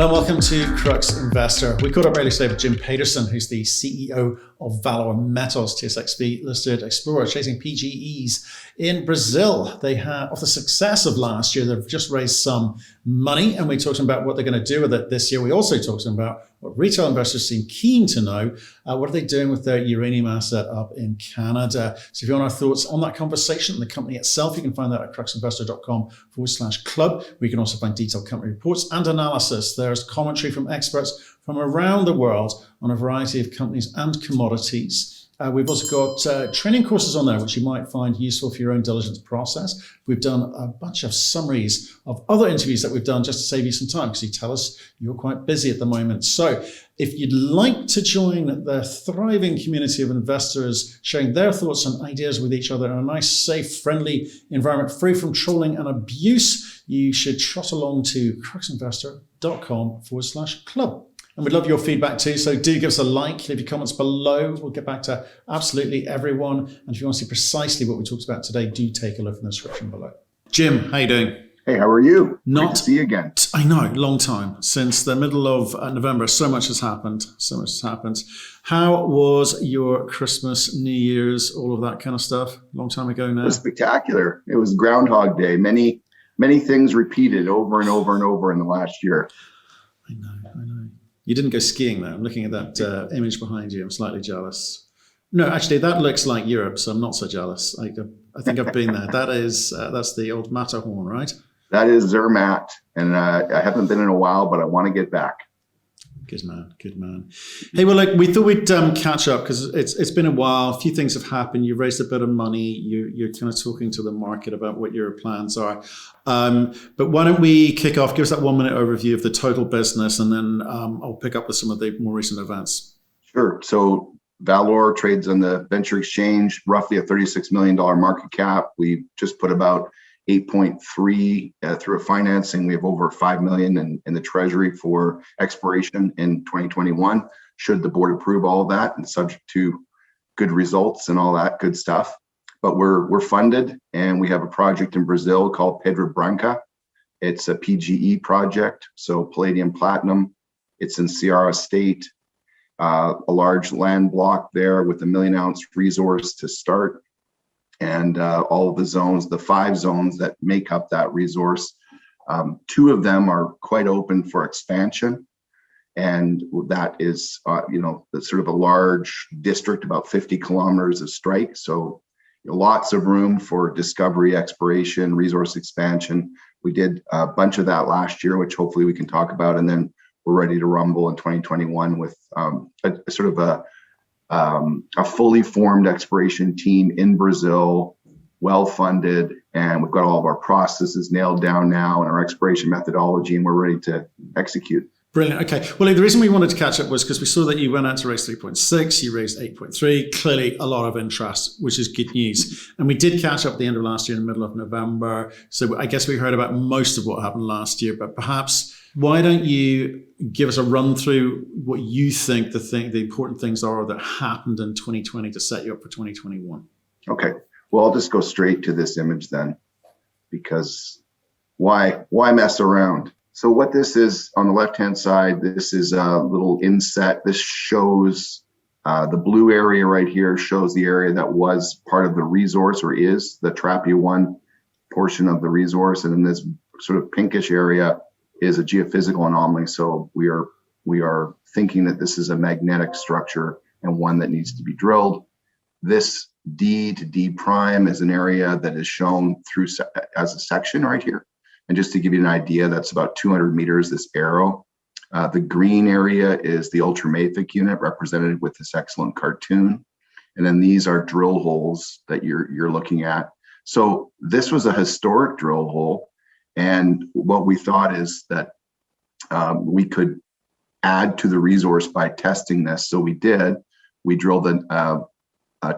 Hello and welcome to Crux Investor. We caught up earlier today with Jim Paterson, who's the CEO of ValOre Metals, TSX-V listed explorer chasing PGEs in Brazil. They have, off the success of last year, they've just raised some money, and we talked about what they're going to do with it this year. We also talked about what retail investors seem keen to know. What are they doing with their uranium asset up in Canada? So if you want our thoughts on that conversation and the company itself, you can find that at cruxinvestor.com/club, where you can also find detailed company reports and analysis. There's commentary from experts from around the world on a variety of companies and commodities. We've also got training courses on there, which you might find useful for your own diligence process. We've done a bunch of summaries of other interviews that we've done just to save you some time, because you tell us you're quite busy at the moment. So if you'd like to join the thriving community of investors sharing their thoughts and ideas with each other in a nice, safe, friendly environment, free from trolling and abuse, you should trot along to cruxinvestor.com/club. And we'd love your feedback too, so do give us a like, leave your comments below. We'll get back to absolutely everyone. And if you want to see precisely what we talked about today, do take a look in the description below. Jim, how you doing? Hey, how are you? Not Great to see you again. I know, long time. Since the middle of November, so much has happened. How was your Christmas, New Year's, all of that kind of stuff? Long time ago now. It was spectacular. It was Groundhog Day. Many things repeated over and over and over in the last year. I know. You didn't go skiing though. I'm looking at that image behind you. I'm slightly jealous. No, actually, that looks like Europe, so I'm not so jealous. I think I've been there. That's the old Matterhorn, right? That is Zermatt, and I haven't been in a while, but I want to get back. Good man. Hey, well, we thought we'd catch up because it's been a while. A few things have happened. You raised a bit of money. You're kind of talking to the market about what your plans are. But why don't we kick off? Give us that 1 minute overview of the total business, and then I'll pick up with some of the more recent events. Sure. So ValOre trades on the venture exchange, roughly a $36 million market cap. We just put about 8.3 through a financing. We have over 5 million in the treasury for exploration in 2021, should the board approve all of that, and subject to good results and all that good stuff. But we're funded, and we have a project in Brazil called Pedra Branca. It's a PGE project, so palladium platinum. It's in Ceará State, a large land block there with a 1 million ounce resource to start. And all of the zones, the 5 zones that make up that resource, 2 of them are quite open for expansion. And that is, sort of a large district, about 50 kilometers of strike. So lots of room for discovery, exploration, resource expansion. We did a bunch of that last year, which hopefully we can talk about. And then we're ready to rumble in 2021 with a fully formed exploration team in Brazil, well-funded, and we've got all of our processes nailed down now and our exploration methodology, and we're ready to execute. Brilliant. Okay. Well, the reason we wanted to catch up was because we saw that you went out to raise 3.6, you raised 8.3, clearly a lot of interest, which is good news. And we did catch up at the end of last year in the middle of November. So I guess we heard about most of what happened last year, but perhaps why don't you give us a run through what you think the important things are that happened in 2020 to set you up for 2021? Okay. Well, I'll just go straight to this image then, because why mess around? So what this is on the left-hand side, this is a little inset. This shows the blue area right here shows the area that was part of the resource, or is the Trapia 1 portion of the resource. And then this sort of pinkish area is a geophysical anomaly. So we are thinking that this is a magnetic structure and one that needs to be drilled. This D to D prime is an area that is shown through as a section right here. And just to give you an idea, that's about 200 meters, this arrow. The green area is the ultramafic unit, represented with this excellent cartoon. And then these are drill holes that you're looking at. So this was a historic drill hole. And what we thought is that we could add to the resource by testing this. So we did. We drilled a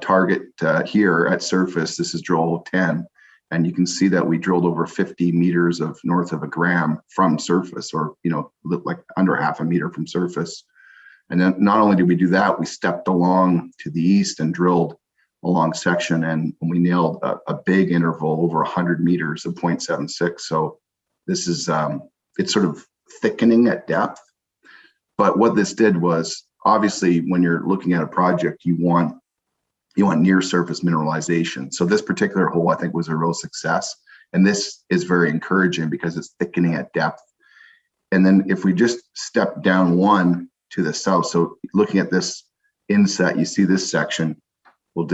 target here at surface. This is drill hole 10. And you can see that we drilled over 50 meters of north of a gram from surface, or, like under half a meter from surface. And then not only did we do that, we stepped along to the east and drilled a long section, and we nailed a big interval over 100 meters of 0.76. So this is, it's sort of thickening at depth. But what this did was, obviously, when you're looking at a project, you want near surface mineralization. So this particular hole, I think, was a real success. And this is very encouraging because it's thickening at depth. And then if we just step down one to the south, so looking at this inset, you see this section, we'll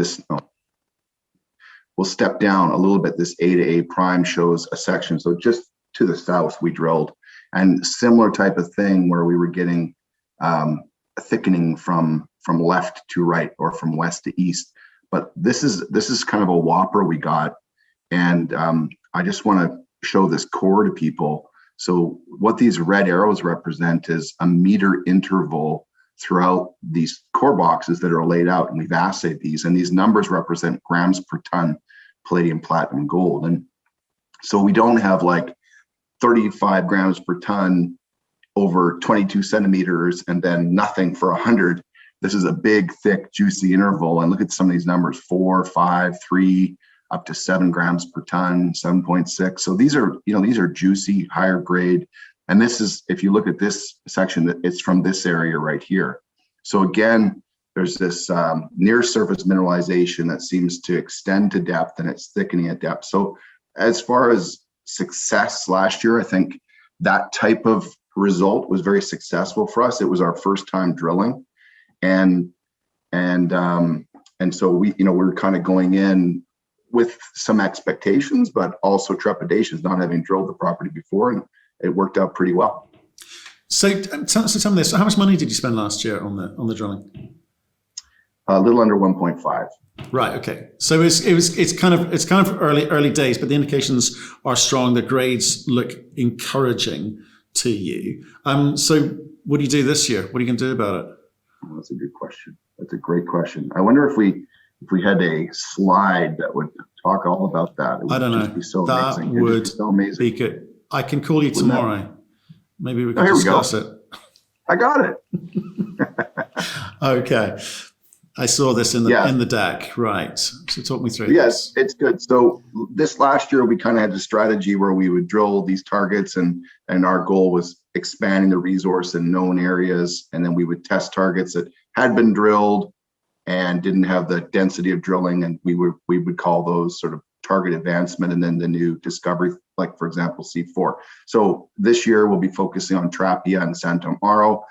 step down a little bit. This A to A prime shows a section. So just to the south, we drilled, and similar type of thing where we were getting a thickening from left to right or from west to east. But this is kind of a whopper we got. And I just want to show this core to people. So what these red arrows represent is a meter interval throughout these core boxes that are laid out, and we've assayed these, and these numbers represent grams per ton palladium, platinum, gold. And so we don't have like 35 grams per ton over 22 centimeters and then nothing for 100. This is a big, thick, juicy interval. And look at some of these numbers: 4, 5, 3, up to 7 grams per ton, 7.6. So these are juicy, higher grade. And this is, if you look at this section, it's from this area right here. So again, there's this near surface mineralization that seems to extend to depth, and it's thickening at depth. So as far as success last year, I think that type of result was very successful for us. It was our first time drilling. And so we're kind of going in with some expectations, but also trepidations, not having drilled the property before, and it worked out pretty well. So tell me this: how much money did you spend last year on the drilling? A little under 1.5. Right. Okay. So it's kind of early days, but the indications are strong. The grades look encouraging to you. So what do you do this year? What are you going to do about it? Well, that's a good question. That's a great question. I wonder if we had a slide that would talk all about that. It would I don't know. Just be so that amazing. would be so amazing. Be good. I can call you tomorrow. Maybe we can here discuss we it. I got it. Okay. I saw this in the deck, right? So talk me through. Yes, it's good. So this last year we kind of had the strategy where we would drill these targets, and our goal was expanding the resource in known areas, and then we would test targets that had been drilled and didn't have the density of drilling, and we would call those sort of target advancement, and then the new discovery, like for example C4. So this year we'll be focusing on Trapia and Santa Amaro.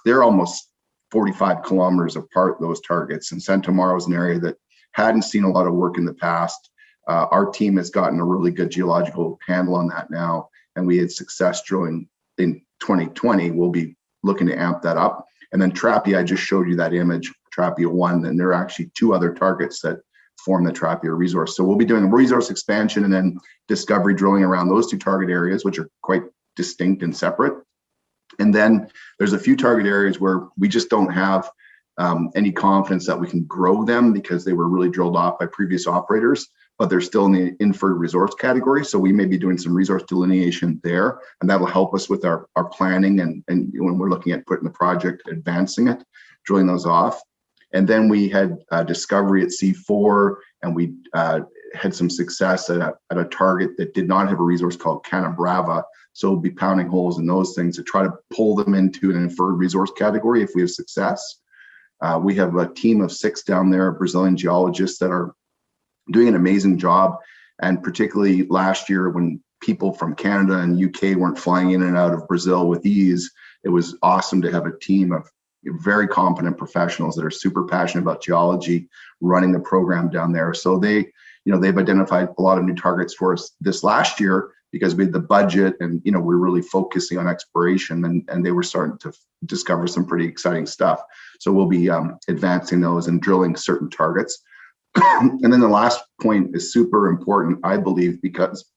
They're almost 45 kilometers apart, those targets. And Santa Amaro is an area that hadn't seen a lot of work in the past. Our team has gotten a really good geological handle on that now, and we had success drilling in 2020. We'll be looking to amp that up. And then Trapia, I just showed you that image, Trapia 1, and there are actually 2 other targets that form the Trapia resource. So we'll be doing a resource expansion and then discovery drilling around those 2 target areas, which are quite distinct and separate. And then there's a few target areas where we just don't have any confidence that we can grow them because they were really drilled off by previous operators, but they're still in the inferred resource category. So we may be doing some resource delineation there, and that will help us with our planning and when we're looking at putting the project, advancing it, drilling those off. And then we had discovery at C4, and we had some success at a target that did not have a resource called Canabrava. So we'll be pounding holes in those things to try to pull them into an inferred resource category if we have success. We have a team of 6 down there, Brazilian geologists that are doing an amazing job. And particularly last year when people from Canada and UK weren't flying in and out of Brazil with ease, it was awesome to have a team of very competent professionals that are super passionate about geology running the program down there. So they've identified a lot of new targets for us this last year because we had the budget, and we're really focusing on exploration, and they were starting to discover some pretty exciting stuff. So we'll be advancing those and drilling certain targets. And then the last point is super important, I believe, because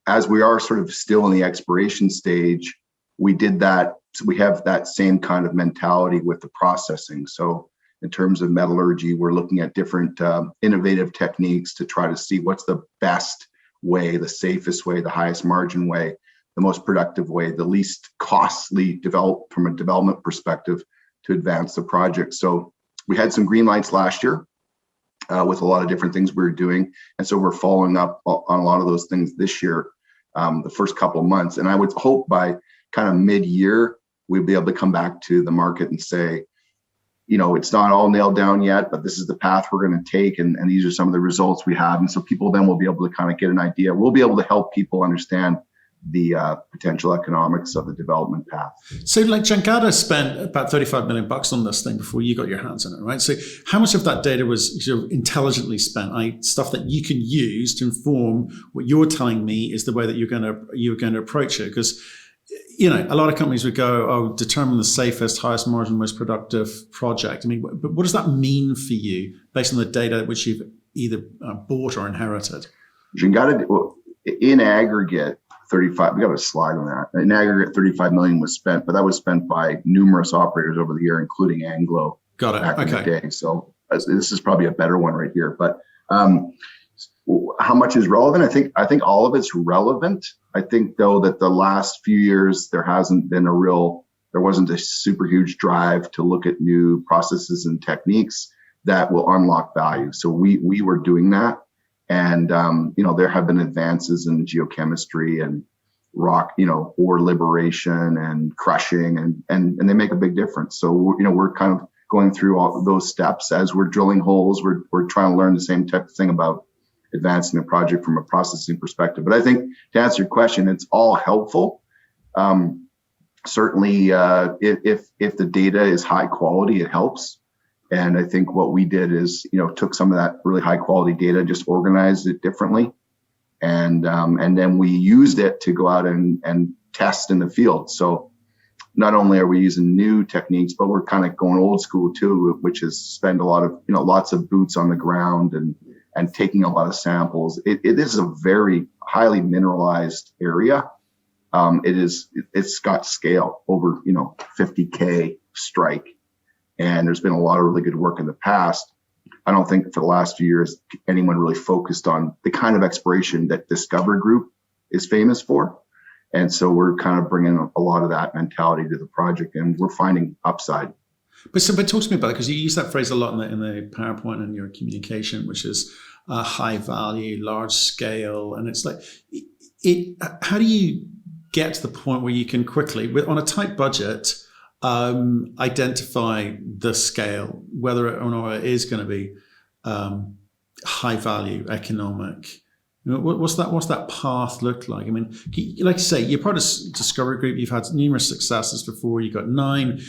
as we are sort of still in the exploration stage, we did that. So we have that same kind of mentality with the processing. So in terms of metallurgy, we're looking at different innovative techniques to try to see what's the best way, the safest way, the highest margin way, the most productive way, the least costly from a development perspective to advance the project. So we had some green lights last year with a lot of different things we were doing. And so we're following up on a lot of those things this year. the first couple of months. And I would hope by kind of mid-year, we'd be able to come back to the market and say, it's not all nailed down yet, but this is the path we're going to take. And these are some of the results we have. And so people then will be able to kind of get an idea. We'll be able to help people understand the potential economics of the development path. So like Jangada spent about $35 million on this thing before you got your hands on it, right? So how much of that data was sort of intelligently spent, stuff that you can use to inform what you're telling me is the way that you're going to approach it? Because a lot of companies would go, determine the safest, highest margin, most productive project. I mean, but what does that mean for you based on the data which you've either bought or inherited? Jangada, in aggregate, we got a slide on that. In aggregate, 35 million was spent, but that was spent by numerous operators over the year, including Anglo. Got it. Back in the day. So this is probably a better one right here. But how much is relevant? I think all of it's relevant. I think though that the last few years there wasn't a super huge drive to look at new processes and techniques that will unlock value. So we were doing that. And, there have been advances in geochemistry and rock, ore liberation and crushing and they make a big difference. So, we're kind of going through all of those steps as we're drilling holes. We're trying to learn the same type of thing about advancing the project from a processing perspective. But I think to answer your question, it's all helpful. Certainly, if the data is high quality, it helps. And I think what we did is, took some of that really high quality data, just organized it differently. And then we used it to go out and test in the field. So not only are we using new techniques, but we're kind of going old school too, which is spend a lot of, lots of boots on the ground and taking a lot of samples. It is a very highly mineralized area. It's got scale over, 50K strike. And there's been a lot of really good work in the past. I don't think for the last few years, anyone really focused on the kind of exploration that Discovery Group is famous for. And so we're kind of bringing a lot of that mentality to the project, and we're finding upside. But talk to me about it, because you use that phrase a lot in the PowerPoint and your communication, which is high value, large scale. And it's like, how do you get to the point where you can quickly, on a tight budget, identify the scale, whether or not it is going to be high value, economic? What's that path look like? I mean, like you say, you're part of Discovery Group. You've had numerous successes before. You've got 9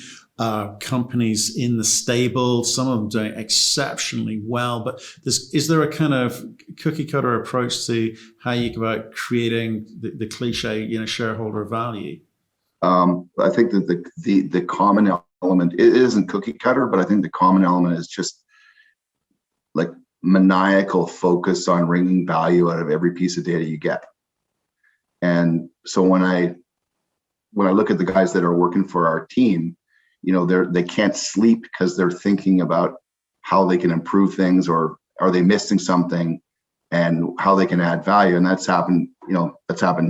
companies in the stable, some of them doing exceptionally well. But is there a kind of cookie cutter approach to how you go about creating the cliche, shareholder value? I think that the common element, it isn't cookie cutter, but I think the common element is just like maniacal focus on wringing value out of every piece of data you get. And so when I look at the guys that are working for our team, they can't sleep because they're thinking about how they can improve things, or are they missing something, and how they can add value. And that's happened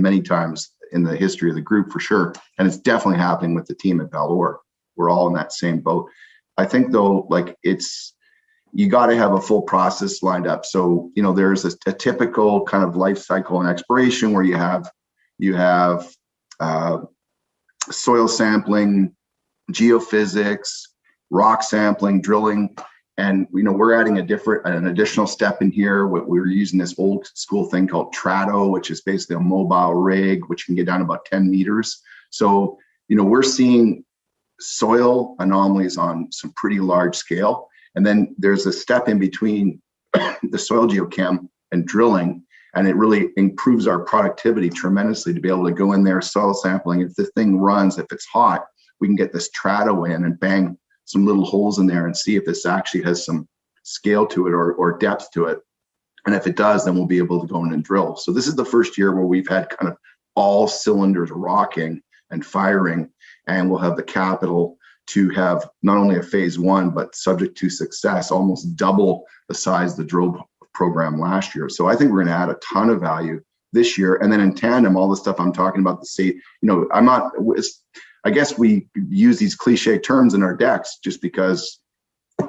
many times in the history of the group for sure. And it's definitely happening with the team at ValOre. We're all in that same boat. I think though, you got to have a full process lined up. So, there's a typical kind of life cycle and exploration where you have soil sampling, geophysics, rock sampling, drilling. And, we're adding an additional step in here. We're using this old school thing called Trado, which is basically a mobile rig, which can get down about 10 meters. So, we're seeing soil anomalies on some pretty large scale. And then there's a step in between the soil geochem and drilling, and it really improves our productivity tremendously to be able to go in there, soil sampling. If the thing runs, if it's hot, we can get this Trado in and bang some little holes in there and see if this actually has some scale to it or depth to it. And if it does, then we'll be able to go in and drill. So this is the first year where we've had kind of all cylinders rocking and firing, and we'll have the capital to have not only a phase 1, but subject to success, almost double the size of the drill program last year. So I think we're going to add a ton of value this year. And then in tandem, all the stuff I'm talking about, I guess we use these cliche terms in our decks just because,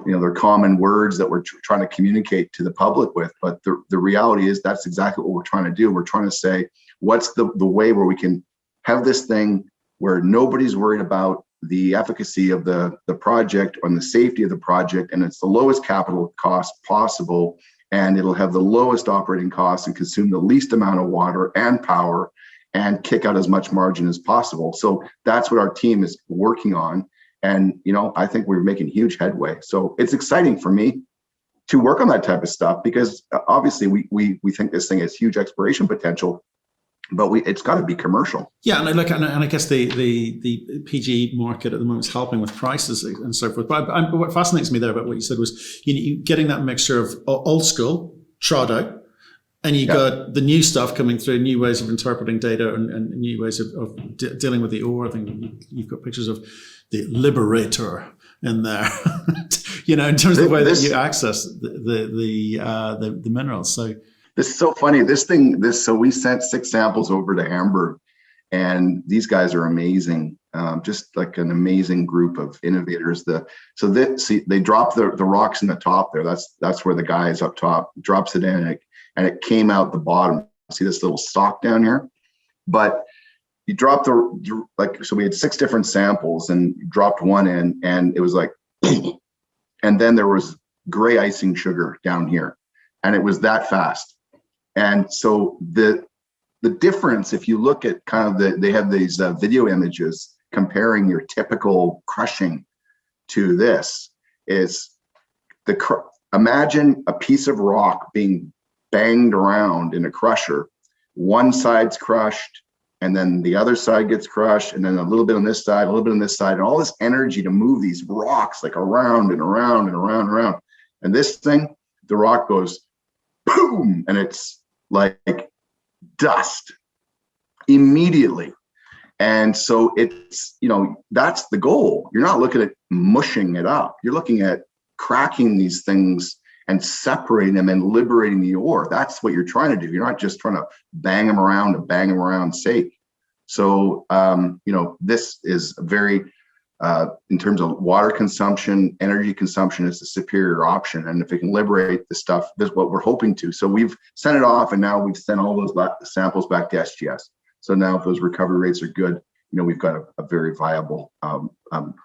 they're common words that we're trying to communicate to the public with. But the reality is that's exactly what we're trying to do. We're trying to say what's the way where we can have this thing where nobody's worried about the efficacy of the project or the safety of the project, and it's the lowest capital cost possible, and it'll have the lowest operating costs and consume the least amount of water and power and kick out as much margin as possible. So that's what our team is working on. And, I think we're making huge headway. So it's exciting for me to work on that type of stuff, because obviously we think this thing has huge exploration potential, but it's got to be commercial. Yeah, and I guess the PGE market at the moment is helping with prices and so forth. But what fascinates me there about what you said was you getting that mixture of old school, trod out, and you got the new stuff coming through, new ways of interpreting data and new ways of dealing with the ore. I think you've got pictures of the Liberator in there, in terms of the way that you access the minerals. So this is so funny. So we sent 6 samples over to Hamburg, and these guys are amazing. Just like an amazing group of innovators. They drop the rocks in the top there. That's where the guy is up top, drops it in, and it came out the bottom. See this little stalk down here? But you dropped so we had 6 different samples, and you dropped one in, and it was like, and then there was gray icing sugar down here, and it was that fast. And so the difference, if you look at kind of they have these video images comparing your typical crushing to this, is imagine a piece of rock being banged around in a crusher. One side's crushed, and then the other side gets crushed, and then a little bit on this side, a little bit on this side, and all this energy to move these rocks like around and around and around and around. And this thing, the rock goes boom, and it's like dust immediately. And so it's, that's the goal. You're not looking at mushing it up. You're looking at cracking these things and separating them and liberating the ore. That's what you're trying to do. You're not just trying to bang them around to bang them around sake. So, this is very, in terms of water consumption, energy consumption, is the superior option. And if we can liberate the stuff, that's what we're hoping to. So we've sent it off, and now we've sent all those samples back to SGS. So now if those recovery rates are good, we've got a very viable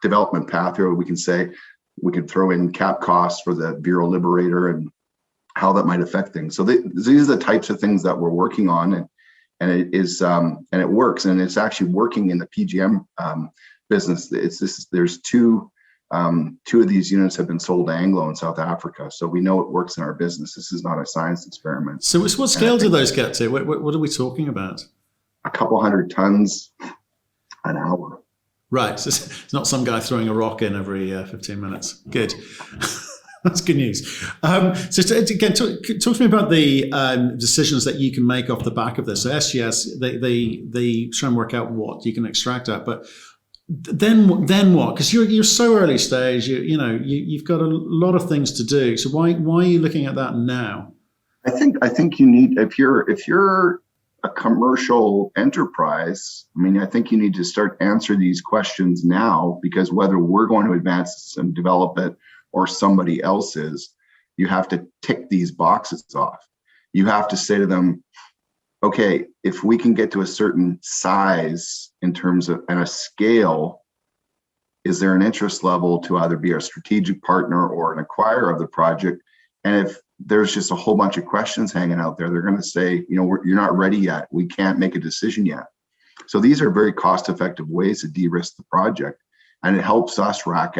development path here. We can say we can throw in cap costs for the VeRoLiberator and how that might affect things. So these are the types of things that we're working on, and it is and it works, and it's actually working in the PGM business. There's two of these units have been sold to Anglo in South Africa, so we know it works in our business. This is not a science experiment. So what scale do those get to? What are we talking about? A couple 100 tons an hour. Right. So it's not some guy throwing a rock in every 15 minutes. Good. That's good news. So again, talk to me about the decisions that you can make off the back of this. So SGS, they try and work out what you can extract out, but then what? Because you're so early stage. You've got a lot of things to do. So why are you looking at that now? I think you need, if you're a commercial enterprise, I think you need to start answering these questions now, because whether we're going to advance this and develop it or somebody else is, you have to tick these boxes off. You have to say to them, okay, if we can get to a certain size in terms of and a scale, is there an interest level to either be a strategic partner or an acquirer of the project? And if there's just a whole bunch of questions hanging out there, they're going to say, you're not ready yet. We can't make a decision yet. So these are very cost-effective ways to de-risk the project, and it helps us wrap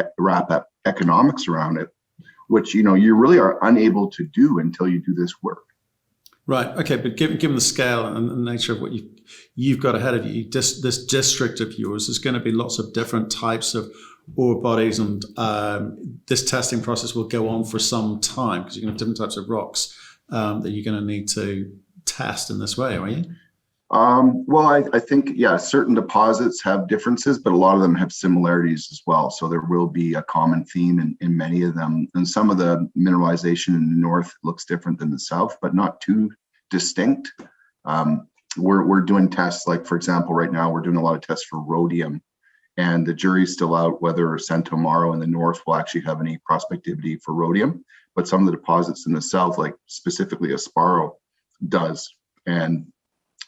up economics around it, which you really are unable to do until you do this work. Right. Okay. But given the scale and the nature of what you've got ahead of you, this district of yours, there's going to be lots of different types of ore bodies, and this testing process will go on for some time, because you're going to have different types of rocks that you're going to need to test in this way, are you? Well, I think, certain deposits have differences, but a lot of them have similarities as well. So there will be a common theme in many of them. And some of the mineralization in the north looks different than the south, but not too distinct. We're doing tests, like, for example, right now we're doing a lot of tests for rhodium, and the jury's still out whether Santo Amaro in the north will actually have any prospectivity for rhodium. But some of the deposits in the south, like specifically Asparo, does. And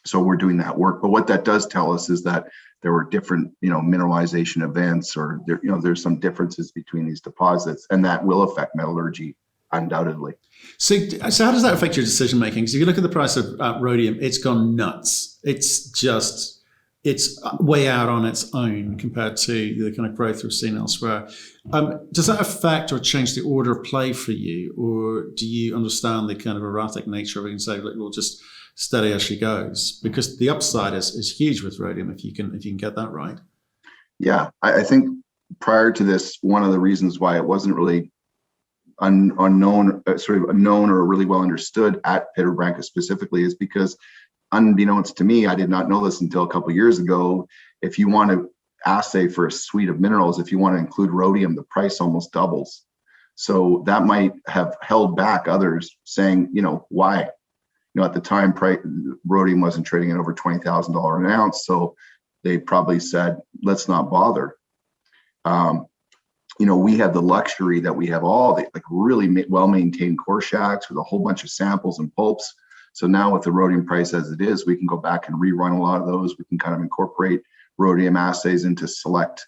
So we're doing that work. But what that does tell us is that there were different, mineralization events, or there's some differences between these deposits, and that will affect metallurgy undoubtedly. So how does that affect your decision making? Because if you look at the price of rhodium, it's gone nuts. It's way out on its own compared to the kind of growth we've seen elsewhere. Does that affect or change the order of play for you, or do you understand the kind of erratic nature of it and say, look, we'll just steady as she goes? Because the upside is huge with rhodium if you can get that right. Yeah, I think prior to this, one of the reasons why it wasn't really unknown, sort of known or really well understood at Pedro Branca specifically, is because, unbeknownst to me, I did not know this until a couple of years ago. If you want to assay for a suite of minerals, if you want to include rhodium, the price almost doubles. So that might have held back others saying, why? At the time, rhodium wasn't trading at over $20,000 an ounce, so they probably said, let's not bother. We have the luxury that we have all the really well-maintained core shacks with a whole bunch of samples and pulps. So now with the rhodium price as it is, we can go back and rerun a lot of those. We can kind of incorporate rhodium assays into select.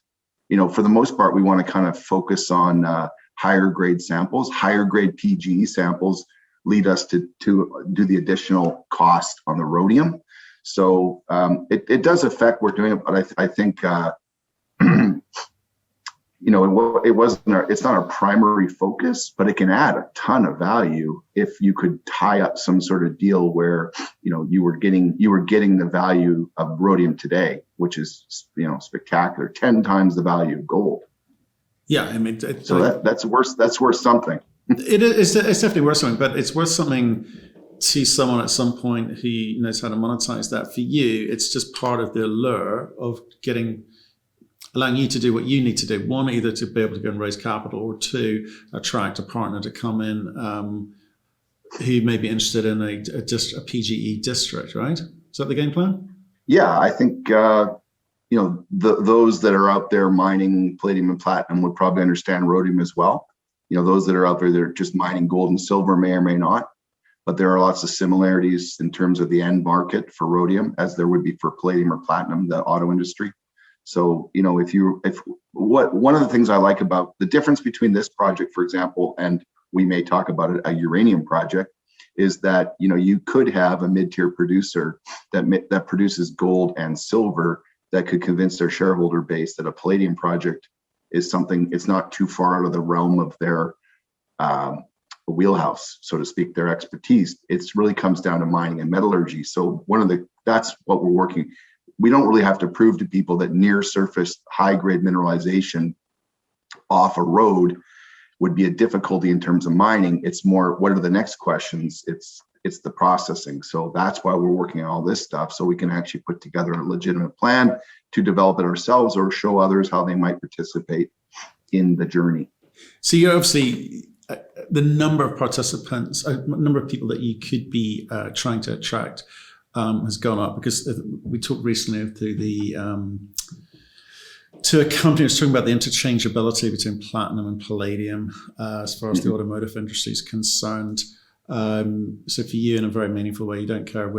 For the most part, we want to kind of focus on higher grade samples. Higher grade PGE samples lead us to do the additional cost on the rhodium. So it does affect what we're doing, but I think it's not our primary focus, but it can add a ton of value if you could tie up some sort of deal where you were getting the value of rhodium today, which is spectacular, 10 times the value of gold. Yeah, I mean, that's worth something. It's definitely worth something, but it's worth something to someone at some point who knows how to monetize that. For you, it's just part of the allure of allowing you to do what you need to do. One, either to be able to go and raise capital, or two, attract a partner to come in who may be interested in a PGE district, right? Is that the game plan? Yeah, I think those that are out there mining palladium and platinum would probably understand rhodium as well. Those that are out there that are just mining gold and silver may or may not, but there are lots of similarities in terms of the end market for rhodium as there would be for palladium or platinum, the auto industry. So, one of the things I like about the difference between this project, for example, and we may talk about it, a uranium project, is that, you could have a mid-tier producer that produces gold and silver that could convince their shareholder base that a palladium project is something, it's not too far out of the realm of their wheelhouse, so to speak, their expertise. It really comes down to mining and metallurgy. So that's what we're working. We don't really have to prove to people that near surface high grade mineralization off a road would be a difficulty in terms of mining. It's more, what are the next questions? It's the processing. So that's why we're working on all this stuff, so we can actually put together a legitimate plan to develop it ourselves or show others how they might participate in the journey. So you're obviously the number of participants, number of people that you could be trying to attract has gone up, because we talked recently to a company who's talking about the interchangeability between platinum and palladium as far as the automotive industry is concerned. So for you, in a very meaningful way, you don't care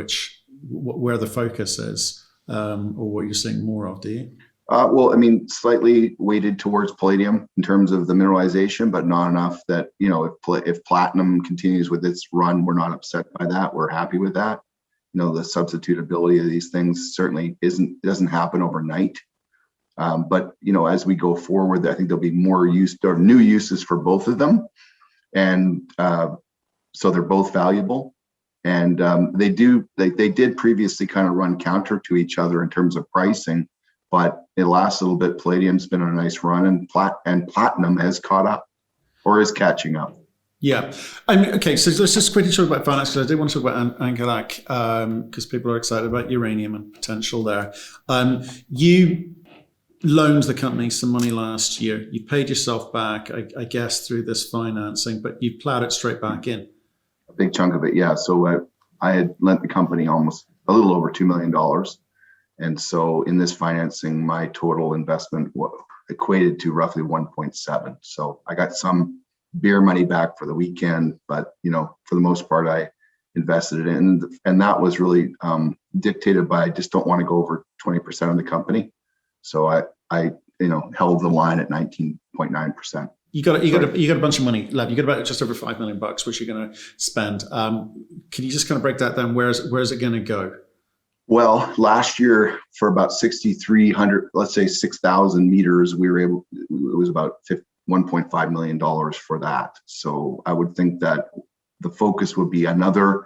where the focus is or what you're seeing more of, do you? Well, I mean, slightly weighted towards palladium in terms of the mineralization, but not enough that, if platinum continues with its run, we're not upset by that. We're happy with that. The substitutability of these things certainly doesn't happen overnight. But, as we go forward, I think there'll be more new uses for both of them. And so they're both valuable. And they did previously kind of run counter to each other in terms of pricing, but it lasts a little bit. Palladium's been on a nice run, and platinum has caught up or is catching up. Yeah. Okay, so let's just quickly talk about finance, because I do want to talk about Angilak, because people are excited about uranium and potential there. You loaned the company some money last year. You paid yourself back, I guess, through this financing, but you plowed it straight back in. A big chunk of it, yeah. So I had lent the company almost a little over $2 million. And so in this financing, my total investment equated to roughly 1.7. So I got some beer money back for the weekend, but for the most part, I invested it in, and that was really dictated by I just don't want to go over 20% of the company. So I held the line at 19.9%. You got a bunch of money left. You got about just over $5 million, which you're going to spend. Can you just kind of break that down? Where's it going to go? Well, last year for about 6,300, let's say 6,000 meters, it was about $1.5 million for that. So I would think that the focus would be another,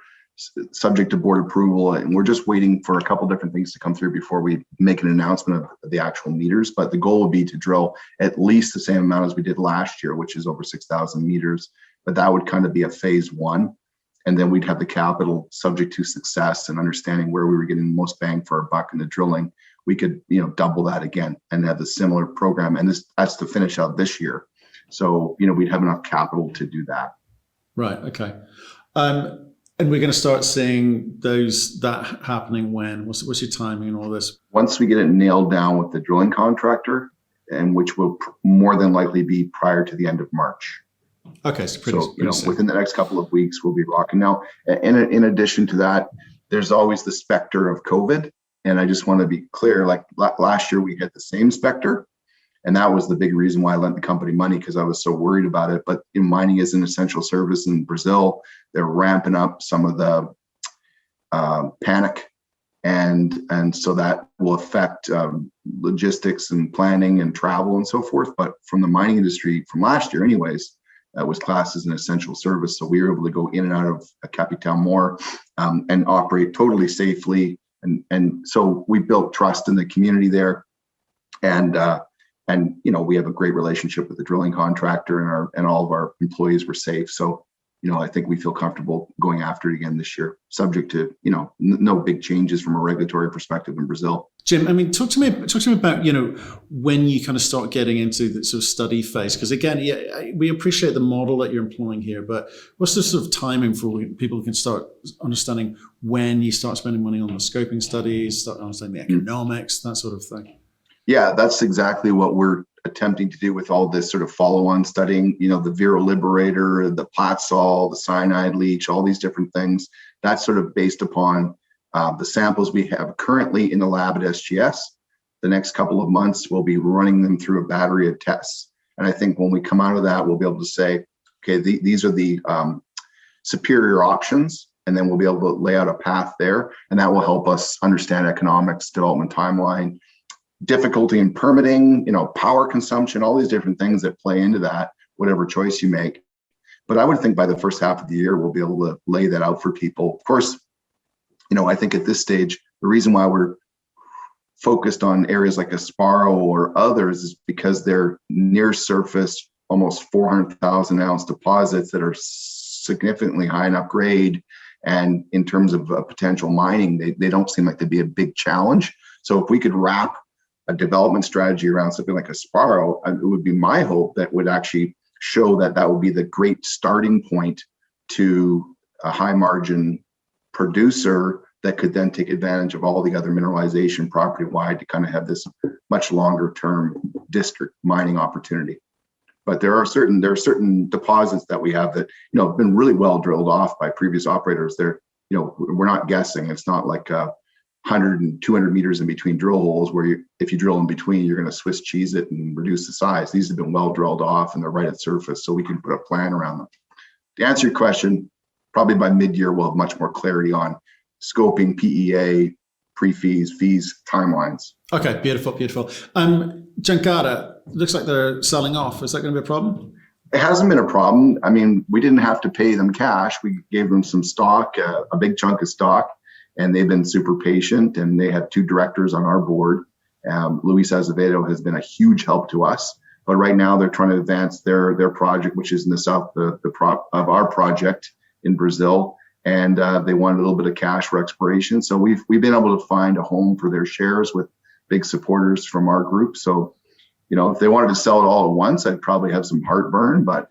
subject to board approval, and we're just waiting for a couple different things to come through before we make an announcement of the actual meters. But the goal would be to drill at least the same amount as we did last year, which is over 6,000 meters. But that would kind of be a phase one, and then we'd have the capital subject to success and understanding where we were getting the most bang for our buck in the drilling. We could double that again and have a similar program, and that's to finish out this year. So we'd have enough capital to do that. Right. Okay. And we're going to start seeing that happening when? What's your timing and all this? Once we get it nailed down with the drilling contractor, and which will more than likely be prior to the end of March. Okay, so pretty soon. Within the next couple of weeks, we'll be rocking. Now, in addition to that, there's always the specter of COVID, and I just want to be clear. Like last year, we had the same specter. And that was the big reason why I lent the company money, because I was so worried about it. But mining is an essential service in Brazil. They're ramping up some of the panic, and so that will affect logistics and planning and travel and so forth. But from the mining industry, from last year anyways, that was classed as an essential service. So we were able to go in and out of Capital Mor and operate totally safely. And so we built trust in the community there. And we have a great relationship with the drilling contractor, and all of our employees were safe. So, I think we feel comfortable going after it again this year, subject to, no big changes from a regulatory perspective in Brazil. Jim, I mean, talk to me about, when you kind of start getting into the sort of study phase, because again, we appreciate the model that you're employing here, but what's the sort of timing for people who can start understanding when you start spending money on the scoping studies, start understanding the economics, that sort of thing? Yeah, that's exactly what we're attempting to do with all this sort of follow-on studying, the VeRoLiberator, the Platsol, the cyanide leach, all these different things. That's sort of based upon the samples we have currently in the lab at SGS. The next couple of months, we'll be running them through a battery of tests. And I think when we come out of that, we'll be able to say, okay, these are the superior options. And then we'll be able to lay out a path there. And that will help us understand economics, development timeline, difficulty in permitting, power consumption, all these different things that play into that, whatever choice you make. But I would think by the first half of the year, we'll be able to lay that out for people. Of course, I think at this stage, the reason why we're focused on areas like Asparo or others is because they're near surface, almost 400,000 ounce deposits that are significantly high enough grade. And in terms of potential mining, they don't seem like they'd be a big challenge. So if we could wrap a development strategy around something like Asparo, it would be my hope that would actually show that would be the great starting point to a high margin producer that could then take advantage of all the other mineralization property wide to kind of have this much longer term district mining opportunity. But there are certain deposits that we have that have been really well drilled off by previous operators. They're we're not guessing. It's not like 100 and 200 meters in between drill holes where if you drill in between, you're going to Swiss cheese it and reduce the size. These have been well drilled off and they're right at surface, so we can put a plan around them. To answer your question, probably by mid-year, we'll have much more clarity on scoping, PEA, pre-fees, fees, timelines. Okay, beautiful. Jangada, looks like they're selling off. Is that going to be a problem? It hasn't been a problem. I mean, we didn't have to pay them cash. We gave them some stock, a big chunk of stock. And they've been super patient, and they have two directors on our board. Luis Azevedo has been a huge help to us, but right now they're trying to advance their project, which is in the south of our project in Brazil, and they wanted a little bit of cash for exploration. So we've been able to find a home for their shares with big supporters from our group. So, if they wanted to sell it all at once, I'd probably have some heartburn, but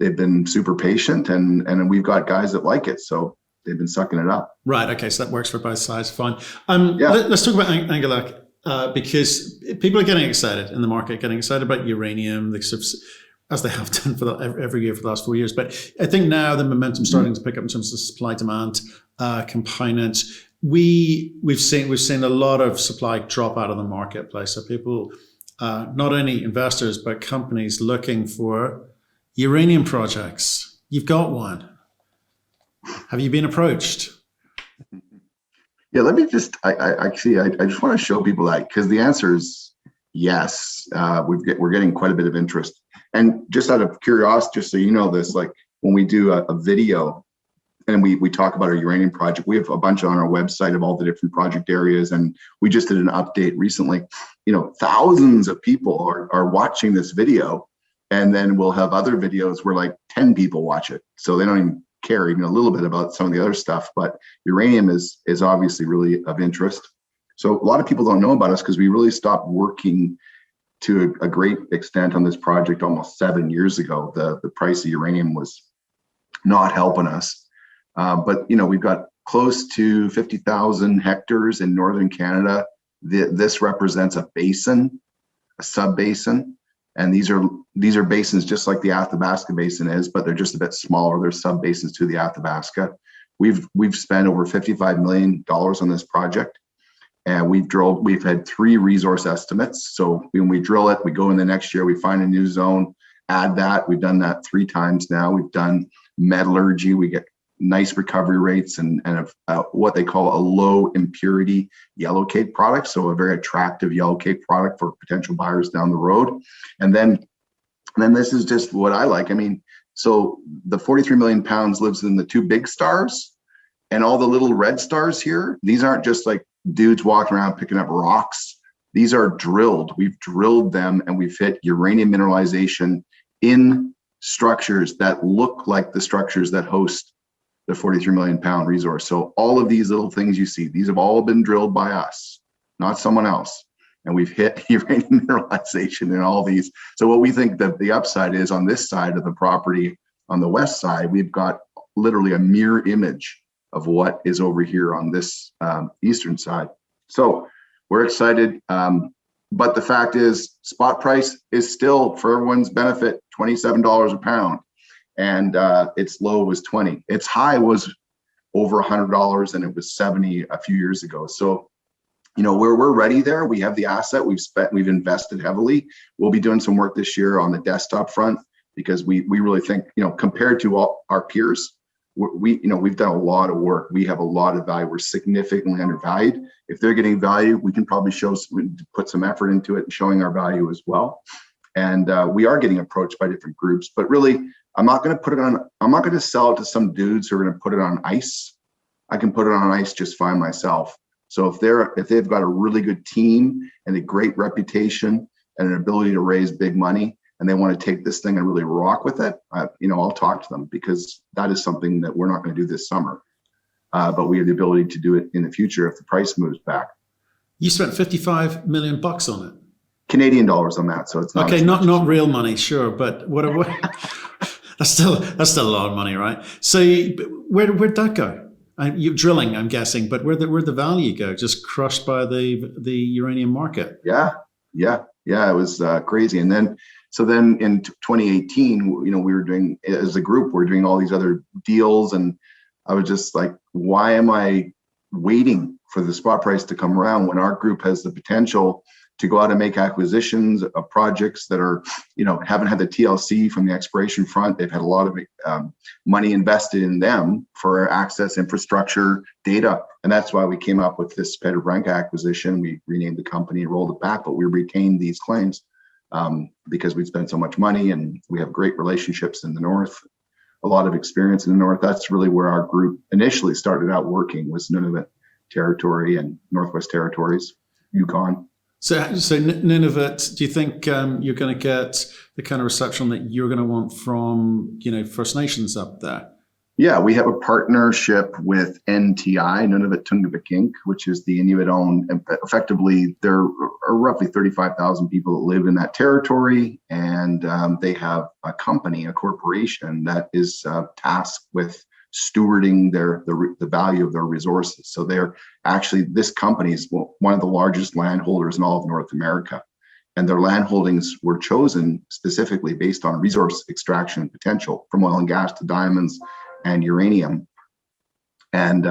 they've been super patient, and we've got guys that like it. So they've been sucking it up. Right. Okay. So that works for both sides. Fine. Let's talk about Angilak because people are getting excited in the market, getting excited about uranium, as they have done for every year for the last 4 years. But I think now the momentum's starting to pick up in terms of supply demand component. we've seen a lot of supply drop out of the marketplace. So people, not only investors but companies, looking for uranium projects. You've got one. Have you been approached? Yeah, let me just, I just want to show people that, because the answer is yes. We're getting quite a bit of interest. And just out of curiosity, just so you know this, like when we do a video and we talk about our uranium project, we have a bunch on our website of all the different project areas. And we just did an update recently. Thousands of people are watching this video. And then we'll have other videos where like 10 people watch it. So they don't even care even a little bit about some of the other stuff, but uranium is obviously really of interest. So a lot of people don't know about us because we really stopped working to a great extent on this project almost 7 years ago. The price of uranium was not helping us. But we've got close to 50,000 hectares in northern Canada. This represents a basin, a sub-basin. And these are basins just like the Athabasca Basin is, but they're just a bit smaller. They're sub-basins to the Athabasca. We've spent over $55 million on this project, and we've had 3 resource estimates. So when we drill it, we go in the next year, we find a new zone, add that. We've done that 3 times now. We've done metallurgy. We get nice recovery rates and what they call a low impurity yellowcake product. So a very attractive yellowcake product for potential buyers down the road. And then this is just what I like. I mean, so the 43 million pounds lives in the 2 big stars, and all the little red stars here, these aren't just like dudes walking around picking up rocks. These are drilled. We've drilled them and we've hit uranium mineralization in structures that look like the structures that host the 43 million pound resource. So all of these little things you see, these have all been drilled by us, not someone else. And we've hit uranium mineralization in all these. So what we think that the upside is on this side of the property, on the west side, we've got literally a mirror image of what is over here on this eastern side. So we're excited. But the fact is, spot price is still, for everyone's benefit, $27 a pound. And its low was 20. Its high was over $100, and it was 70 a few years ago. So, we're ready there. We have the asset. We've invested heavily. We'll be doing some work this year on the desktop front because we really think, compared to all our peers, we've done a lot of work. We have a lot of value. We're significantly undervalued. If they're getting value, we can probably put some effort into it and showing our value as well. And we are getting approached by different groups, but really, I'm not going to sell it to some dudes who are going to put it on ice. I can put it on ice just fine myself. So if they've got a really good team and a great reputation and an ability to raise big money, and they want to take this thing and really rock with it, I'll talk to them, because that is something that we're not going to do this summer. But we have the ability to do it in the future if the price moves back. You spent $55 million on it. Canadian dollars on that, so it's not okay. Not real money, sure, but what that's still a lot of money, right? So where'd that go? You're drilling, I'm guessing, but where'd the value go? Just crushed by the uranium market? Yeah, it was crazy. And then in 2018, we were doing, as a group, we're doing all these other deals, and I was just like, why am I waiting for the spot price to come around when our group has the potential to go out and make acquisitions of projects that are, haven't had the TLC from the exploration front. They've had a lot of money invested in them for access, infrastructure, data. And that's why we came up with this Pedro Branca acquisition. We renamed the company and rolled it back, but we retained these claims because we'd spent so much money and we have great relationships in the north, a lot of experience in the north. That's really where our group initially started out working, was Nunavut Territory and Northwest Territories, Yukon. So Nunavut, do you think you're going to get the kind of reception that you're going to want from, First Nations up there? Yeah, we have a partnership with NTI, Nunavut Tunngavik Inc., which is the Inuit-owned. Effectively, there are roughly 35,000 people that live in that territory, and they have a company, a corporation that is tasked with stewarding the value of their resources. So this company is one of the largest landholders in all of North America, and their land holdings were chosen specifically based on resource extraction potential, from oil and gas to diamonds and uranium. And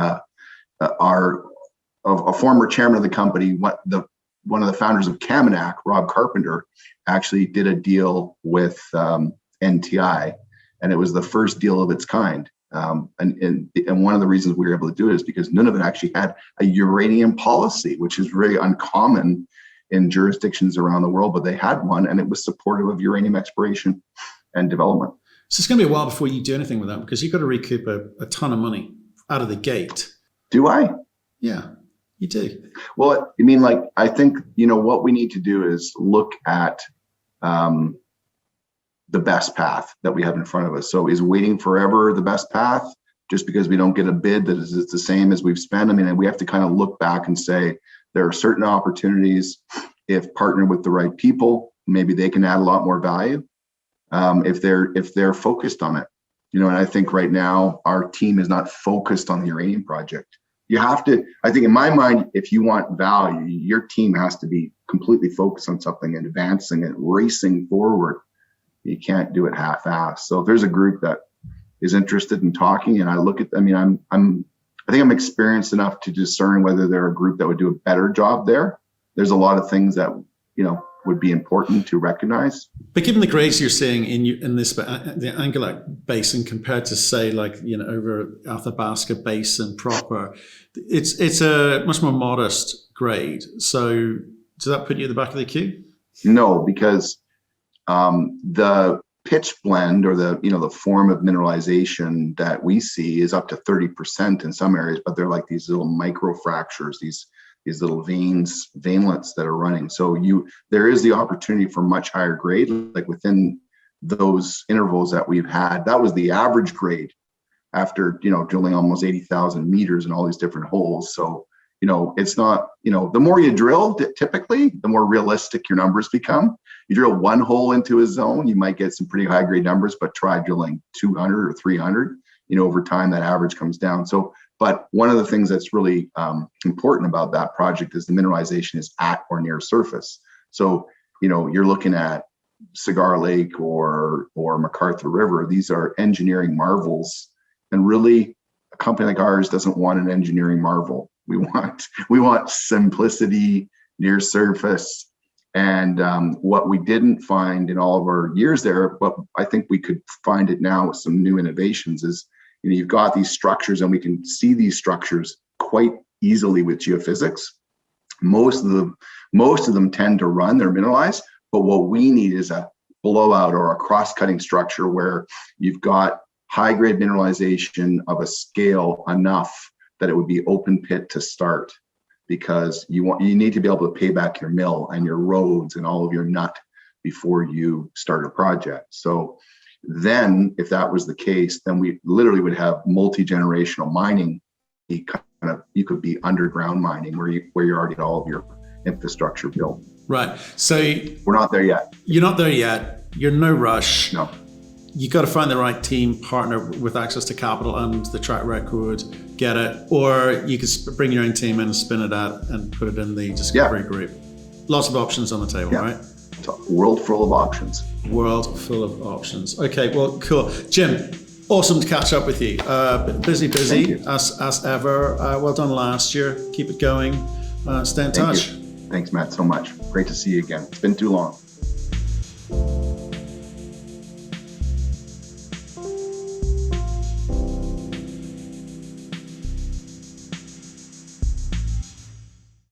a former chairman of the company, one of the founders of Kamenak, Rob Carpenter, actually did a deal with NTI, and it was the first deal of its kind. And one of the reasons we were able to do it is because Nunavut actually had a uranium policy, which is very uncommon in jurisdictions around the world, but they had one, and it was supportive of uranium exploration and development. So it's going to be a while before you do anything with that, because you've got to recoup a ton of money out of the gate. Do I? Yeah, you do. Well, I mean, like, I think, what we need to do is look at the best path that we have in front of us. So is waiting forever the best path just because we don't get a bid that is the same as we've spent? I mean, we have to kind of look back and say there are certain opportunities, if partnered with the right people, maybe they can add a lot more value if they're focused on it. And I think right now our team is not focused on the uranium project. You have to, I think in my mind, if you want value, your team has to be completely focused on something and advancing it, racing forward. You can't do it half-assed. So if there's a group that is interested in talking, and I look at, I think I'm experienced enough to discern whether they're a group that would do a better job there. There's a lot of things that, would be important to recognize. But given the grades you're seeing in this, the Angilak basin compared to, say, like, over Athabasca Basin proper, it's a much more modest grade. So does that put you at the back of the queue? No, because the pitch blend, or the form of mineralization that we see, is up to 30% in some areas, but they're like these little micro fractures, these little veinlets that are running. So there is the opportunity for much higher grade, like within those intervals that we've had. That was the average grade after, drilling almost 80,000 meters in all these different holes. So, it's not, the more you drill, typically, the more realistic your numbers become. You drill one hole into a zone, you might get some pretty high grade numbers, but try drilling 200 or 300, over time that average comes down. So, but one of the things that's really important about that project is the mineralization is at or near surface. So, you're looking at Cigar Lake or MacArthur River. These are engineering marvels, and really a company like ours doesn't want an engineering marvel. We want simplicity, near surface. And what we didn't find in all of our years there, but I think we could find it now with some new innovations, is you've got these structures, and we can see these structures quite easily with geophysics. Most of them tend to run, they're mineralized, but what we need is a blowout or a cross-cutting structure where you've got high-grade mineralization of a scale enough that it would be open pit to start, because you need to be able to pay back your mill and your roads and all of your nut before you start a project. So then, if that was the case, then we literally would have multi-generational mining. You could be underground mining where you already got all of your infrastructure built. Right. So we're not there yet. You're not there yet. You're no rush. No. You got to find the right team partner with access to capital and the track record, get it, or you could bring your own team in and spin it out and put it in the discovery group. Lots of options on the table, right? It's a world full of options. World full of options. Okay, well, cool. Jim, awesome to catch up with you. Busy as ever. Well done last year. Keep it going. Stay in touch. Thanks, Matt, so much. Great to see you again. It's been too long.